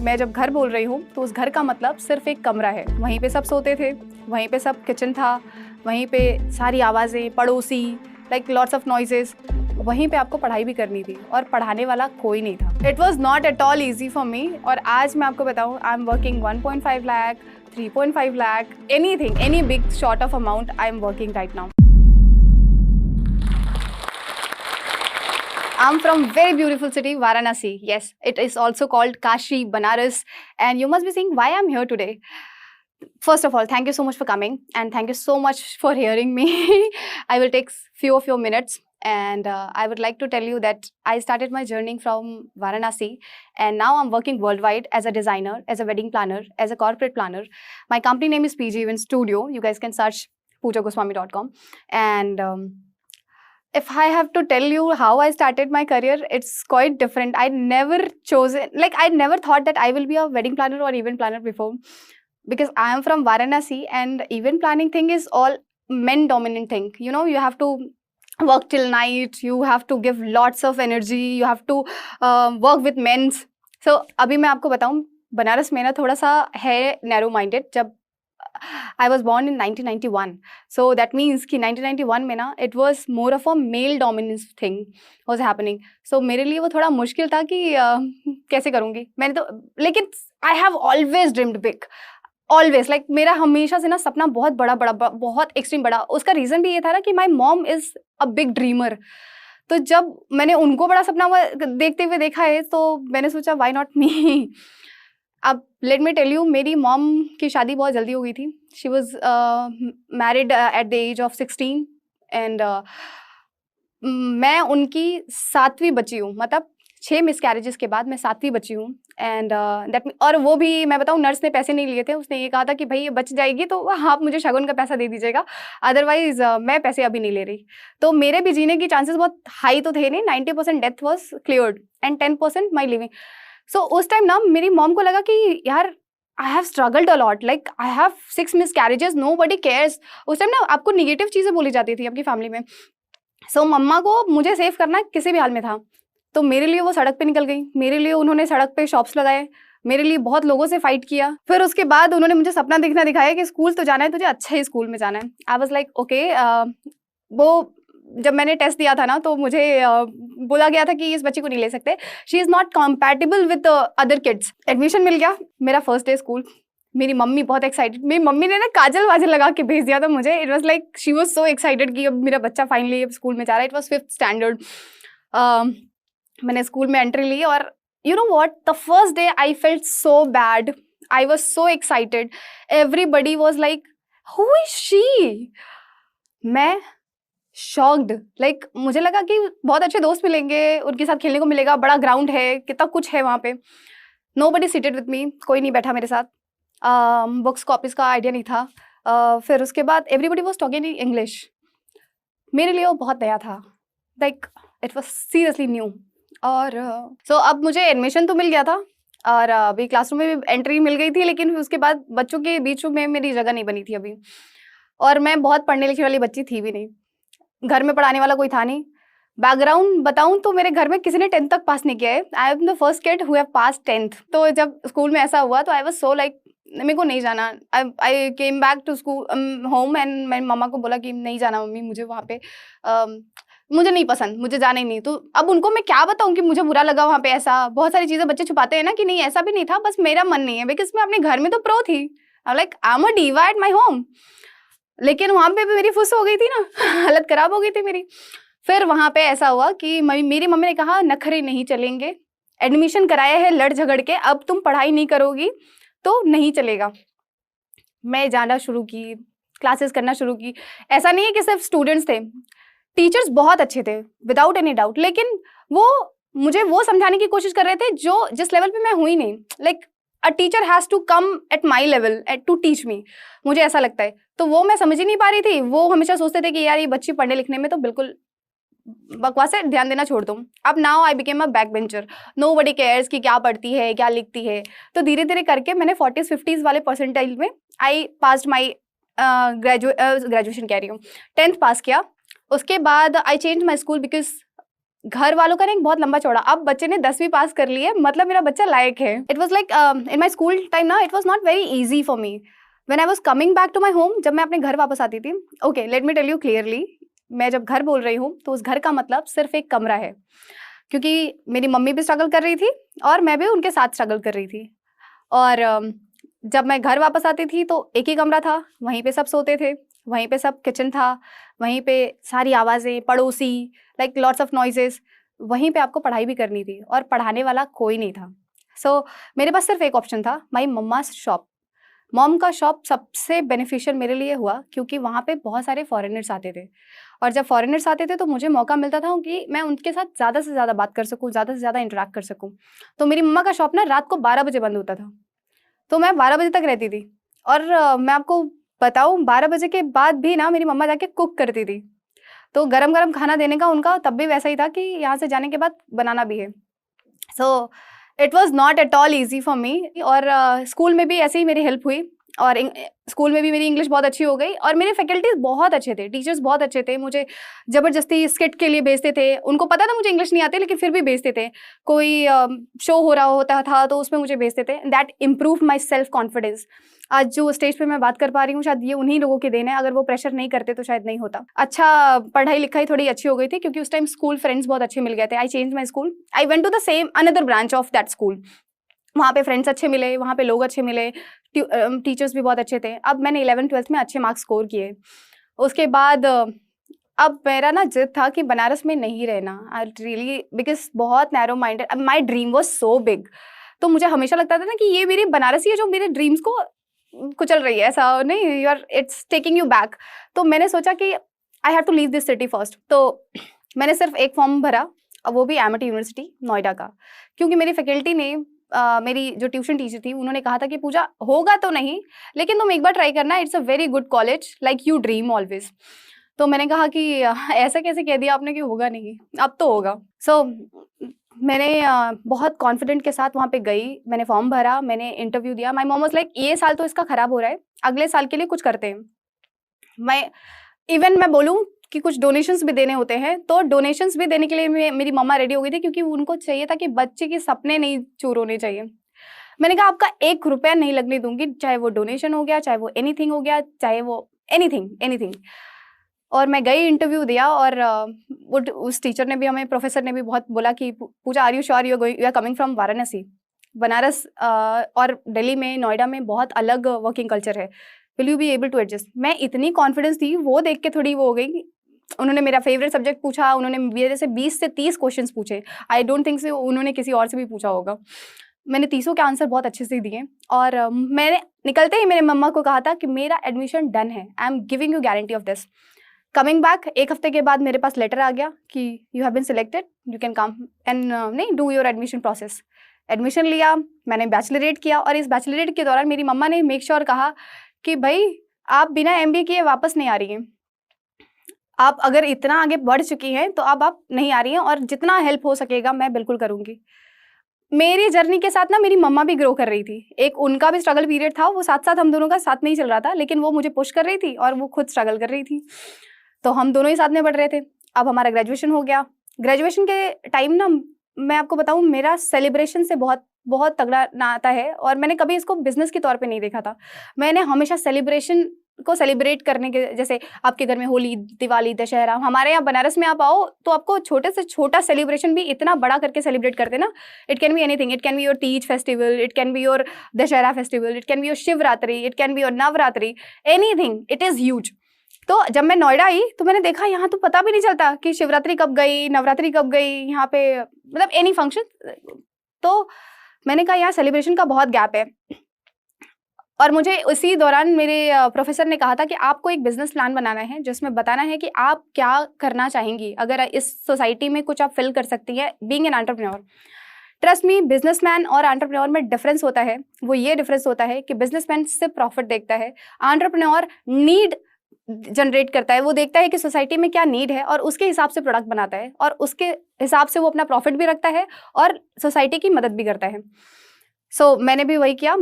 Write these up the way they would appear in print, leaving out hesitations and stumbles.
मैं जब घर बोल रही हूँ तो उस घर का मतलब सिर्फ एक कमरा है। वहीं पे सब सोते थे, वहीं पे सब किचन था, वहीं पे सारी आवाज़ें, पड़ोसी, लाइक लॉट्स ऑफ नॉइजेस। वहीं पे आपको पढ़ाई भी करनी थी और पढ़ाने वाला कोई नहीं था। It was not at all easy for मी। और आज मैं आपको बताऊँ, I am working 1.5 lakh, 3.5 lakh, anything, any big short of amount I am working right now. I'm from very beautiful city, Varanasi. Yes, it is also called Kashi, Banaras. And you must be saying why I'm here today. First of all, thank you so much for coming and thank you so much for hearing me. I will take few of your minutes and I would like to tell you that I started my journey from Varanasi and now I'm working worldwide as a designer, as a wedding planner, as a corporate planner. My company name is PG Event Studio. You guys can search poojagoswami.com. And if I have to tell you how I started my career, it's quite different. I never thought that I will be a wedding planner or event planner before, because I am from Varanasi and event planning thing is all men dominant thing. You know, you have to work till night, you have to give lots of energy, you have to work with men. So अभी मैं आपको बताऊँ, बनारस में ना थोड़ा सा है narrow minded. जब I was born in 1991, so that means कि 1991 में ना it was more of a male dominance thing was happening. So मेरे लिए वो थोड़ा मुश्किल था कि कैसे करूँगी. मैंने तो, लेकिन I have always dreamed big, always, like मेरा हमेशा से ना सपना बहुत बड़ा बड़ा, बहुत एक्सट्रीम बड़ा. उसका रीज़न भी ये था ना कि my mom is a big dreamer. तो जब मैंने उनको बड़ा सपना देखते हुए देखा है तो मैंने सोचा why not me. अब लेट मी टेल यू, मेरी मॉम की शादी बहुत जल्दी हो गई थी. She was married at the age of 16 and मैं उनकी 7वीं बच्ची हूँ. मतलब 6 मिसकैरेजेस के बाद मैं 7वीं बच्ची हूँ. एंड और वो भी मैं बताऊँ, नर्स ने पैसे नहीं लिए थे. उसने ये कहा था कि भाई ये बच जाएगी तो आप मुझे शगुन का पैसा दे दीजिएगा, अदरवाइज मैं पैसे अभी नहीं ले रही. तो मेरे भी जीने की चांसेस बहुत हाई तो थे नहीं. 90% death was cleared and 10% my living. So उस टाइम ना मेरी मॉम को लगा कि यार I have struggled a lot, like I have 6 miscarriages, nobody cares. उस टाइम ना आपको निगेटिव चीज़ें बोली जाती थी आपकी फैमिली में. सो मम्मा को मुझे सेव करना किसी भी हाल में था. तो मेरे लिए वो सड़क पे निकल गई. मेरे लिए उन्होंने सड़क पे शॉप्स लगाए. मेरे लिए बहुत लोगों से फाइट किया. फिर उसके बाद उन्होंने मुझे सपना दिखाया कि स्कूल तो जाना है तुझे, अच्छा ही स्कूल में जाना है. I was like okay. वो जब मैंने टेस्ट दिया था ना तो मुझे बोला गया था कि इस बच्ची को नहीं ले सकते, she is not compatible with other kids. Admission मिल गया. मेरा फर्स्ट डे स्कूल. मेरी मम्मी बहुत एक्साइटेड. मेरी मम्मी ने ना काजल वाजल लगा के भेज दिया था मुझे. It was like she was so excited कि अब मेरा बच्चा फाइनली स्कूल में जा रहा है. It was 5th standard. मैंने स्कूल में एंट्री ली और you know what, the first day I felt so bad. I was so excited. Everybody was like who is she. मैं शॉक्ड. लाइक मुझे लगा कि बहुत अच्छे दोस्त मिलेंगे, उनके साथ खेलने को मिलेगा, बड़ा ग्राउंड है, कितना कुछ है वहाँ पे. नोबडी सीटेड विद मी, कोई नहीं बैठा मेरे साथ. बुक्स कॉपीज का आइडिया नहीं था. फिर उसके बाद everybody was talking in English. मेरे लिए वो बहुत नया था. Like it was seriously new. और सो अब मुझे एडमिशन तो मिल गया था और अभी क्लासरूम में भी एंट्री मिल गई थी, लेकिन उसके बाद बच्चों के बीच में मेरी जगह नहीं बनी थी अभी. और मैं बहुत पढ़ने लिखने वाली बच्ची थी भी नहीं. घर में पढ़ाने वाला कोई था नहीं. बैकग्राउंड बताऊं तो मेरे घर में किसी ने 10th तक पास नहीं किया है. I am the first kid who have pass 10th. तो जब स्कूल में ऐसा हुआ तो आई वाज सो लाइक मेरे को नहीं जाना. I came back to school home and मैंने मम्मा को बोला कि नहीं जाना मम्मी, मुझे वहाँ पे मुझे नहीं पसंद, मुझे जाना ही नहीं. तो अब उनको मैं क्या बताऊँ कि मुझे बुरा लगा वहाँ पे. ऐसा बहुत सारी चीज़ें बच्चे छुपाते हैं ना कि नहीं, ऐसा भी नहीं था, बस मेरा मन नहीं है. बिकॉज मैं अपने घर में तो प्रो थी. Like I am a diva at my home. लेकिन वहाँ पे भी मेरी फुस हो गई थी ना, हालत खराब हो गई थी मेरी. फिर वहाँ पे ऐसा हुआ कि मेरी मम्मी ने कहा नखरे नहीं चलेंगे, एडमिशन कराया है लड़ झगड़ के, अब तुम पढ़ाई नहीं करोगी तो नहीं चलेगा. मैं जाना शुरू की, क्लासेस करना शुरू की. ऐसा नहीं है कि सिर्फ स्टूडेंट्स थे, टीचर्स बहुत अच्छे थे विदाउट एनी डाउट. लेकिन वो मुझे वो समझाने की कोशिश कर रहे थे जो जिस लेवल पे मैं हुई नहीं. Like a teacher has to come at my level to teach me. मुझे ऐसा लगता है. तो वो मैं समझ ही नहीं पा रही थी. वो हमेशा सोचते थे कि यार ये बच्ची पढ़ने लिखने में तो बिल्कुल बकवास है, ध्यान देना छोड़ दूँ. अब now I became a back bencher. Nobody cares कि क्या पढ़ती है, क्या लिखती है. तो धीरे धीरे करके मैंने 40s 50s वाले परसेंटाइल में आई पास्ड माई ग्रेजुएशन कह रही हूँ, 10th पास किया. उसके बाद आई चेंज माई स्कूल बिकॉज घर वालों का ना एक बहुत लंबा चौड़ा, अब बच्चे ने 10वीं पास कर ली है, मतलब मेरा बच्चा लायक है। It was like in my school time ना, it was not very easy for me when I was coming back to my home. जब मैं अपने घर वापस आती थी, okay let me tell you clearly, मैं जब घर बोल रही हूँ तो उस घर का मतलब सिर्फ एक कमरा है, क्योंकि मेरी मम्मी भी स्ट्रगल कर रही थी और मैं भी उनके साथ स्ट्रगल कर रही थी। और जब मैं घर वापस आती थी तो एक ही कमरा था, वहीं पे सब सोते थे, वहीं पे सब किचन था, वहीं पे सारी आवाज़ें, पड़ोसी, लाइक लॉट्स ऑफ नॉइजेस, वहीं पे आपको पढ़ाई भी करनी थी और पढ़ाने वाला कोई नहीं था। सो मेरे पास सिर्फ एक ऑप्शन था, माई मम्मास शॉप। मॉम का शॉप सबसे बेनिफिशियल मेरे लिए हुआ, क्योंकि वहाँ पे बहुत सारे फॉरेनर्स आते थे, और जब फॉरेनर्स आते थे तो मुझे मौका मिलता था कि मैं उनके साथ ज़्यादा से ज़्यादा बात कर सकूँ, ज़्यादा से ज़्यादा इंटरेक्ट कर सकूँ। तो मेरी मम्मा का शॉप ना रात को 12 बजे बंद होता था, तो मैं 12 बजे तक रहती थी। और मैं आपको बताऊँ, 12 बजे के बाद भी ना मेरी मम्मा जाके कुक करती थी, तो गरम-गरम खाना देने का उनका तब भी वैसा ही था कि यहाँ से जाने के बाद बनाना भी है। So it was not at all easy for me. और स्कूल में भी ऐसे ही मेरी हेल्प हुई, और स्कूल में भी मेरी इंग्लिश बहुत अच्छी हो गई, और मेरे फैकल्टीज़ बहुत अच्छे थे, टीचर्स बहुत अच्छे थे, मुझे ज़बरदस्ती स्किट के लिए भेजते थे। उनको पता था मुझे इंग्लिश नहीं आती, लेकिन फिर भी भेजते थे। कोई शो हो रहा होता था तो उसमें मुझे भेजते थे। That improved my self confidence. आज जो स्टेज पे मैं बात कर पा रही हूँ, शायद ये उन्हीं लोगों की देन है। अगर वो प्रेशर नहीं करते तो शायद नहीं होता। अच्छा, पढ़ाई लिखाई थोड़ी अच्छी हो गई थी, क्योंकि उस टाइम स्कूल फ्रेंड्स बहुत अच्छे मिल गए थे। I change my school, I went to the same another branch of that school. वहाँ पे फ्रेंड्स अच्छे मिले, वहाँ पे लोग अच्छे मिले, टीचर्स भी बहुत अच्छे थे। अब मैंने 11th-12th में अच्छे मार्क्स स्कोर किए। उसके बाद अब मेरा ना जिद था कि बनारस में नहीं रहना। आई रियली, बिकॉज बहुत narrow minded, my dream was so big. तो मुझे हमेशा लगता था ना कि ये मेरी बनारसी है जो मेरे ड्रीम्स को कुचल रही है, ऐसा नहीं, you are, it's taking you back. तो मैंने सोचा कि I have to leave this city first. तो मैंने सिर्फ एक फॉर्म भरा, वो भी एमिटी यूनिवर्सिटी नोएडा का, क्योंकि मेरी फैकल्टी ने मेरी जो ट्यूशन टीचर थी उन्होंने कहा था कि पूजा होगा तो नहीं, लेकिन तुम एक बार ट्राई करना, it's a very good college, like you dream always. तो मैंने कहा कि ऐसा कैसे कह दिया आपने कि होगा नहीं, अब तो होगा। सो मैंने बहुत कॉन्फिडेंट के साथ वहाँ पे गई, मैंने फॉर्म भरा, मैंने इंटरव्यू दिया। माई मॉम वाज लाइक, ये साल तो इसका खराब हो रहा है, अगले साल के लिए कुछ करते हैं। मैं बोलूँ कि कुछ डोनेशंस भी देने होते हैं, तो डोनेशंस भी देने के लिए मेरी मम्मा रेडी हो गई थी, क्योंकि उनको चाहिए था कि बच्चे के सपने नहीं चूर होने चाहिए। मैंने कहा आपका 1 रुपया नहीं लगने दूंगी, चाहे वो डोनेशन हो गया, चाहे वो एनीथिंग हो गया, चाहे वो एनीथिंग। और मैं गई, इंटरव्यू दिया, और उस टीचर ने भी हमें, प्रोफेसर ने भी बहुत बोला कि Pooja, are you sure you are coming from Varanasi? Banaras और दिल्ली में, नोएडा में बहुत अलग वर्किंग कल्चर है, will you be able to adjust? मैं इतनी कॉन्फिडेंस थी, वो देख के थोड़ी वो हो गई। उन्होंने मेरा फेवरेट सब्जेक्ट पूछा, उन्होंने मेरे से 20 से 30 क्वेश्चंस पूछे। आई डोंट थिंक सो उन्होंने किसी और से भी पूछा होगा। मैंने 30 के आंसर बहुत अच्छे से दिए, और मैंने निकलते ही मेरे मम्मा को कहा था कि मेरा एडमिशन डन है, I am giving you guarantee of this. Coming back 1 हफ्ते के बाद मेरे पास लेटर आ गया कि you have been selected, you can come and नहीं do your admission process. Admission लिया, मैंने बैचलरेट किया, और इस बैचलरेट के दौरान मेरी मम्मा ने मेक श्योर कहा कि भाई आप बिना MBA किए वापस नहीं आ रही हैं, आप अगर इतना आगे बढ़ चुकी हैं तो अब आप नहीं आ रही हैं, और जितना हेल्प हो सकेगा मैं बिल्कुल करूँगी। मेरी जर्नी के साथ ना मेरी मम्मा भी ग्रो कर रही थी, एक उनका भी स्ट्रगल पीरियड था, वो साथ साथ हम दोनों का साथ नहीं चल रहा था, लेकिन वो मुझे पुश कर रही थी और वो खुद स्ट्रगल कर रही थी, तो हम दोनों ही साथ में बढ़ रहे थे। अब हमारा ग्रेजुएशन हो गया। ग्रेजुएशन के टाइम ना, मैं आपको बताऊं, मेरा सेलिब्रेशन से बहुत बहुत तगड़ा नाता है, और मैंने कभी इसको बिजनेस के तौर पे नहीं देखा था। मैंने हमेशा सेलिब्रेशन को सेलिब्रेट करने के, जैसे आपके घर में होली, दिवाली, दशहरा, हमारे यहाँ बनारस में आप आओ तो आपको छोटे से छोटा सेलिब्रेशन भी इतना बड़ा करके सेलिब्रेट करते ना। It can be anything, it can be your Teej festival, it can be your Dussehra festival, it can be your Shivratri, it can be your Navratri, anything, it is huge. तो जब मैं नोएडा आई तो मैंने देखा यहाँ तो पता भी नहीं चलता कि शिवरात्रि कब गई, नवरात्रि कब गई, यहाँ पे मतलब एनी फंक्शन। तो मैंने कहा यहाँ सेलिब्रेशन का बहुत गैप है, और मुझे उसी दौरान मेरे प्रोफेसर ने कहा था कि आपको एक बिजनेस प्लान बनाना है, जिसमें बताना है कि आप क्या करना चाहेंगी, अगर इस सोसाइटी में कुछ आप फिल कर सकती है being an entrepreneur. Trust me, businessman और एंटरप्रेन्योर में डिफरेंस होता है। वो ये डिफरेंस होता है कि बिजनेसमैन सिर्फ प्रॉफिट देखता है, एंटरप्रेन्योर नीड जनरेट करता है। वो देखता है कि सोसाइटी में क्या नीड है और उसके हिसाब से प्रोडक्ट बनाता है, और उसके हिसाब से वो अपना प्रॉफिट भी रखता है और सोसाइटी की मदद भी करता है। मैंने भी वही किया।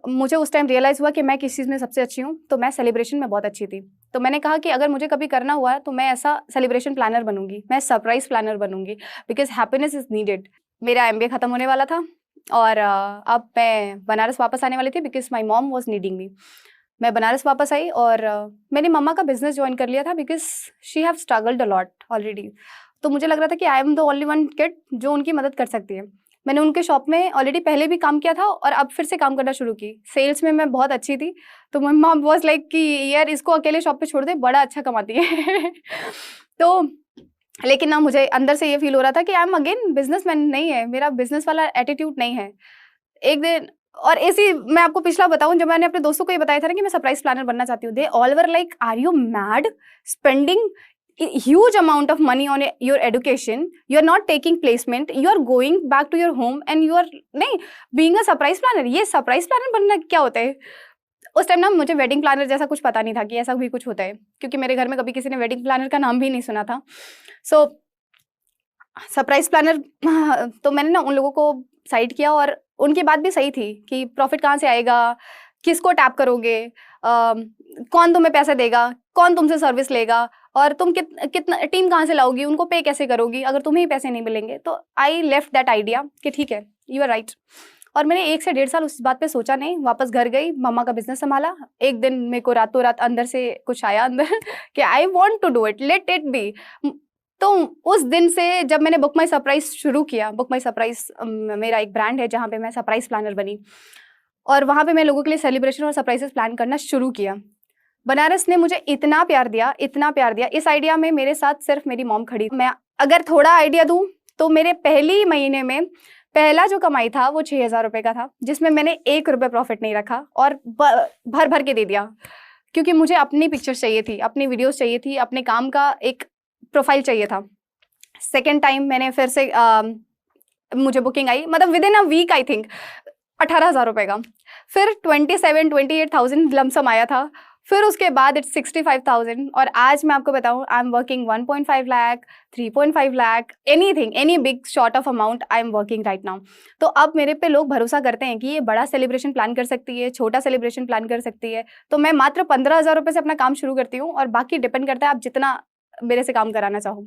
मुझे उस टाइम रियलाइज़ हुआ कि मैं किस चीज़ में सबसे अच्छी हूँ, तो मैं सेलिब्रेशन में बहुत अच्छी थी। तो मैंने कहा कि अगर मुझे कभी करना हुआ तो मैं ऐसा सेलिब्रेशन प्लानर बनूँगी, मैं सरप्राइज़ प्लानर बनूँगी, बिकॉज़ हैप्पीनेस इज़ नीडेड। मेरा एमबीए खत्म होने वाला था और अब मैं बनारस वापस आने वाली थी because my mom was needing me. मैं बनारस वापस आई और मैंने मम्मा का बिज़नेस जॉइन कर लिया था because she have struggled a lot already. तो मुझे लग रहा था कि I am the only one kid जो उनकी मदद कर सकती है। मैंने उनके शॉप में ऑलरेडी पहले भी काम किया था और अब फिर से काम करना शुरू की। सेल्स में मैं बहुत अच्छी थी, तो मम्मा वाज़ लाइक कि यार इसको अकेले शॉप पे छोड़ दे, बड़ा अच्छा कमाती है। तो लेकिन ना मुझे अंदर से ये फ़ील हो रहा था कि आई एम अगेन बिज़नेसमैन नहीं है, मेरा बिज़नेस वाला एटीट्यूड नहीं है। एक दिन और ऐसी मैं आपको पिछला बताऊँ, जब मैंने अपने दोस्तों को ये बताया था ना कि मैं सरप्राइज़ प्लानर बनना चाहती हूँ, they all were like, "are you mad? Spending huge amount of money on your education, you are not taking placement, you are going back to your home and you are नहीं being a surprise planner." ये surprise planner बनना क्या होता है? उस time ना मुझे wedding planner जैसा कुछ पता नहीं था कि ऐसा भी कुछ होता है, क्योंकि मेरे घर में कभी किसी ने वेडिंग प्लानर का नाम भी नहीं सुना था। सो सरप्राइज प्लानर तो मैंने ना उन लोगों को साइड किया और उनकी बात भी सही थी कि प्रॉफिट कहाँ से आएगा, किसको टैप करोगे, कौन तुम्हें पैसे देगा, कौन तुमसे सर्विस लेगा, और तुम कितना टीम कहाँ से लाओगी, उनको पे कैसे करोगी अगर तुम्हें ही पैसे नहीं मिलेंगे। तो आई लेफ्ट दैट आइडिया कि ठीक है, यू आर राइट। और मैंने 1 से 1.5 साल उस बात पे सोचा नहीं, वापस घर गई, मम्मा का बिजनेस संभाला। एक दिन मेरे को रातों रात अंदर से कुछ आया अंदर कि I want to do it, let it be. तो उस दिन से जब मैंने बुक माई सरप्राइज शुरू किया, बुक माई सरप्राइज मेरा एक ब्रांड है जहाँ पे मैं सरप्राइज प्लानर बनी, और वहाँ पे मैं लोगों के लिए सेलिब्रेशन और सरप्राइजेस प्लान करना शुरू किया। बनारस ने मुझे इतना प्यार दिया, इतना प्यार दिया। इस आइडिया में मेरे साथ सिर्फ मेरी मॉम खड़ी। मैं अगर थोड़ा आइडिया दूँ तो मेरे पहले ही महीने में पहला जो कमाई था वो 6,000 रुपये का था, जिसमें मैंने 1 रुपये प्रॉफिट नहीं रखा और भर भर के दे दिया, क्योंकि मुझे अपनी पिक्चर्स चाहिए थी, अपनी वीडियोस चाहिए थी, अपने काम का एक प्रोफाइल चाहिए था। सेकेंड टाइम मैंने फिर से मुझे बुकिंग आई, मतलब within a week I think 18,000 रुपये का। फिर 27-28,000 लमसम आया था। फिर उसके बाद इट्स 65,000, और आज मैं आपको बताऊं I am working 1.5 lakh, 3.5 lakh, anything, any big short of amount I am working right now. तो अब मेरे पे लोग भरोसा करते हैं कि ये बड़ा सेलिब्रेशन प्लान कर सकती है, छोटा सेलिब्रेशन प्लान कर सकती है। तो मैं मात्र 15,000 रुपये से अपना काम शुरू करती हूँ, और बाकी डिपेंड करता है आप जितना मेरे से काम कराना चाहो।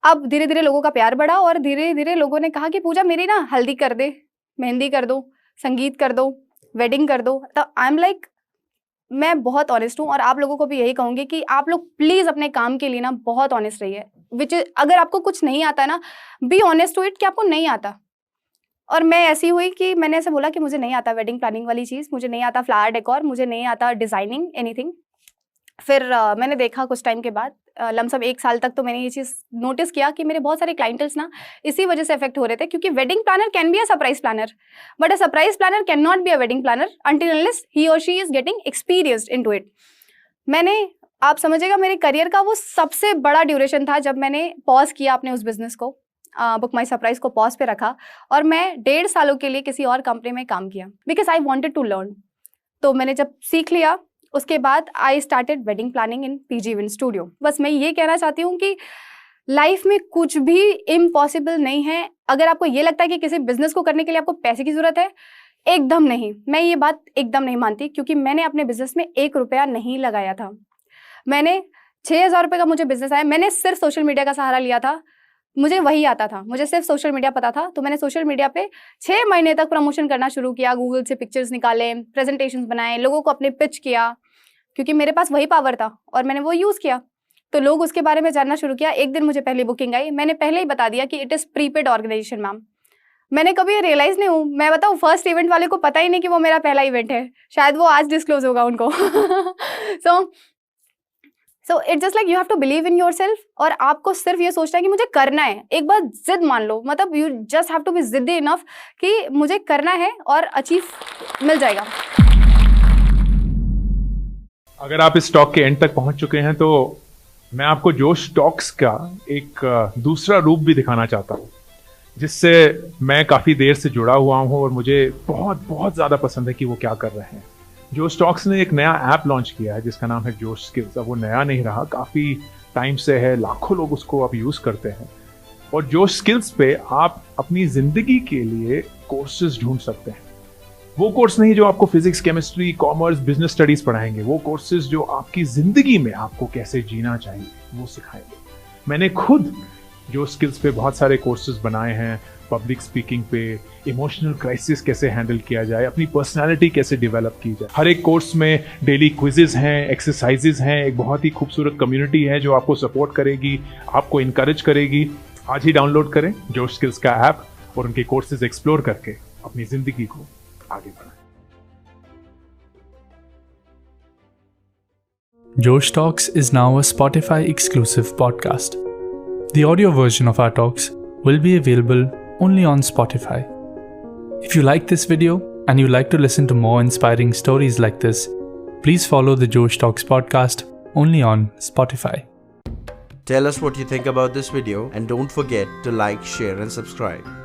अब धीरे धीरे लोगों का प्यार बढ़ा और धीरे धीरे लोगों ने कहा कि पूजा मेरी ना हल्दी कर दे, मेहंदी कर दो, संगीत कर दो, वेडिंग कर दो। तो आई एम लाइक, मैं बहुत ऑनेस्ट हूँ, और आप लोगों को भी यही कहूँगी कि आप लोग प्लीज़ अपने काम के लिए ना बहुत ऑनेस्ट रहिए। अगर आपको कुछ नहीं आता ना, बी ऑनेस्ट टू इट कि आपको नहीं आता। और मैं ऐसी हुई कि मैंने ऐसे बोला कि मुझे नहीं आता वेडिंग प्लानिंग वाली चीज़, मुझे नहीं आता फ्लावर डेकोर, मुझे नहीं आता डिज़ाइनिंग, एनीथिंग। फिर मैंने देखा कुछ टाइम के बाद, लमसम 1 साल तक तो मैंने ये चीज़ नोटिस किया कि मेरे बहुत सारे क्लाइंटल्स ना इसी वजह से अफेक्ट हो रहे थे, क्योंकि wedding planner can be a surprise planner, but a surprise planner can not be a wedding planner until unless he और she is getting experienced into it. मैंने, आप समझिएगा, मेरे करियर का वो सबसे बड़ा ड्यूरेशन था जब मैंने पॉज किया अपने उस बिजनेस को, बुक माई सरप्राइज को पॉज पे रखा, और मैं 1.5 सालों के लिए किसी और कंपनी में काम किया, because I wanted to learn. तो मैंने जब सीख लिया, उसके बाद I started wedding planning in PG event studio. बस मैं ये कहना चाहती हूँ कि लाइफ में कुछ भी इम्पॉसिबल नहीं है। अगर आपको ये लगता है कि किसी बिजनेस को करने के लिए आपको पैसे की जरूरत है, एकदम नहीं। मैं ये बात एकदम नहीं मानती, क्योंकि मैंने अपने बिजनेस में 1 रुपया नहीं लगाया था। मैंने 6,000 रुपये का मुझे बिजनेस आया, मैंने सिर्फ सोशल मीडिया का सहारा लिया था। मुझे वही आता था, मुझे सिर्फ सोशल मीडिया पता था, तो मैंने सोशल मीडिया पे 6 महीने तक प्रमोशन करना शुरू किया। गूगल से पिक्चर्स निकाले, प्रेजेंटेशंस बनाए, लोगों को अपने पिच किया, क्योंकि मेरे पास वही पावर था और मैंने वो यूज़ किया। तो लोग उसके बारे में जानना शुरू किया। एक दिन मुझे पहली बुकिंग आई, मैंने पहले ही बता दिया कि it is prepaid organisation ma'am. मैंने कभी रियलाइज़ नहीं हूँ, मैं बताऊँ, फर्स्ट इवेंट वाले को पता ही नहीं कि वो मेरा पहला इवेंट है। शायद वो आज डिस्क्लोज होगा उनको। So it's just like you have to believe in yourself, और आपको सिर्फ ये सोचना है कि मुझे करना है। एक बार जिद मान लो, मतलब you just have to be जिद्दी इनफ कि मुझे करना है और अचीव मिल जाएगा। अगर आप इस टॉक के एंड तक पहुंच चुके हैं तो मैं आपको जोश टॉक्स का एक दूसरा रूप भी दिखाना चाहता हूं, जिससे मैं काफ़ी देर से जुड़ा हुआ हूं और मुझे बहुत बहुत ज़्यादा पसंद है कि वो क्या कर रहे हैं। जोश टॉक्स ने एक नया ऐप लॉन्च किया है जिसका नाम है जोश स्किल्स। अब वो नया नहीं रहा, काफ़ी टाइम से है, लाखों लोग उसको अब यूज़ करते हैं। और जोश स्किल्स पे आप अपनी ज़िंदगी के लिए कोर्सेज ढूंढ सकते हैं। वो कोर्स नहीं जो आपको physics, chemistry, commerce, business studies पढ़ाएंगे, वो कोर्सेज जो आपकी जिंदगी में आपको कैसे जीना चाहिए वो सिखाएंगे। मैंने खुद जो स्किल्स पे बहुत सारे कोर्सेज बनाए हैं, पब्लिक स्पीकिंग पे, इमोशनल क्राइसिस कैसे हैंडल किया जाए, अपनी पर्सनालिटी कैसे डेवलप की जाए। हर एक कोर्स में डेली क्विजेज हैं, एक्सरसाइजेज हैं, एक बहुत ही खूबसूरत कम्युनिटी है जो आपको सपोर्ट करेगी, आपको इनकरेज करेगी। आज ही डाउनलोड करें जोश स्किल्स का ऐप और उनके कोर्सेज एक्सप्लोर करके अपनी जिंदगी को आगे बढ़ाएं। Josh Talks is now a Spotify exclusive podcast. The audio version of our talks will be available only on Spotify. If you like this video and you like to listen to more inspiring stories like this, please follow the Josh Talks podcast only on Spotify. Tell us what you think about this video and don't forget to like, share and subscribe.